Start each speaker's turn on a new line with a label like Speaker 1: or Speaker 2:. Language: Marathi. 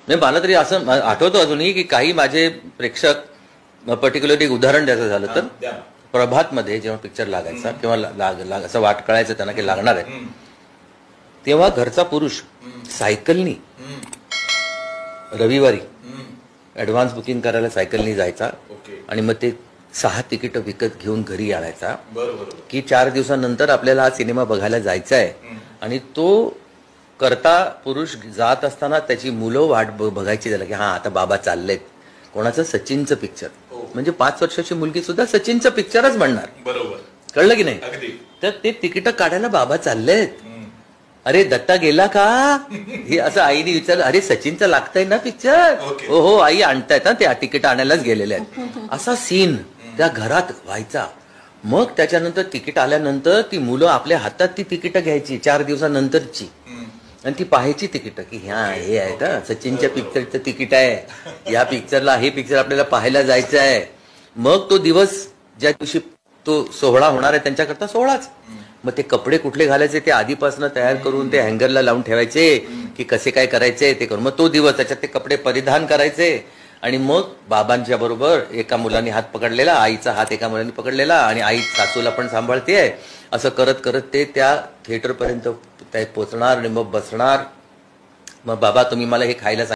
Speaker 1: म्हणजे मला तरी असं आठवतं अजूनही की काही माझे प्रेक्षक, पर्टिक्युलरली एक उदाहरण द्यायचं झालं तर प्रभातमध्ये जेव्हा पिक्चर लागायचा किंवा असं वाट कळायचं त्यांना की लागणार आहे, तेव्हा घरचा पुरुष सायकलनी रविवारी ऍडव्हान्स बुकिंग करायला सायकलनी जायचा आणि मग ते 6 तिकीट विकत घेऊन घरी आणायचा की 4 दिवसानंतर आपल्याला हा सिनेमा बघायला जायचा आहे. आणि तो करता पुरुष जात असताना त्याची मुलं वाट बघायची त्याला की हा आता बाबा चाललेत. कोणाचं? सचिनचं पिक्चर. म्हणजे 5 वर्षाची मुलगी सुद्धा सचिनचं पिक्चरच म्हणणार.
Speaker 2: बरोबर.
Speaker 1: कळलं की नाही? तर ते तिकीट काढायला बाबा चाललेत. अरे दत्ता गेला का? हे असं आईने विचारलं. अरे सचिनचं लागतंय ना पिक्चर? हो हो आई आणतायत ना, ते तिकीट आणायलाच गेलेले आहेत. असा सीन त्या घरात व्हायचा. मग त्याच्यानंतर तिकीट आल्यानंतर ती मुलं आपल्या हातात ती तिकीटं घ्यायची 4 दिवसानंतरची आणि ती पाहायची तिकीट की ह्या हे आहे का सचिनच्या पिक्चरचं तिकीट आहे, या पिक्चरला हे पिक्चर आपल्याला पाहायला जायचं आहे. मग तो दिवस ज्या दिवशी तो सोहळा होणार आहे त्यांच्याकरता सोहळाच. मग ते कपडे कुठले घालायचे ते आधीपासून तयार करून ते हँगरला लावून ठेवायचे की कसे काय करायचे ते करून. मग तो दिवस त्याच्यात ते कपडे परिधान करायचे आणि मग बाबांच्या बरोबर एका मुलाने हात पकडलेला, आईचा हात एका मुलाने पकडलेला आणि आई सासूला पण सांभाळतेय. असं करत करत ते त्या थिएटरपर्यंत पोचणार आणि मग बसणार. मग बाबा तुम्ही मला हे खायला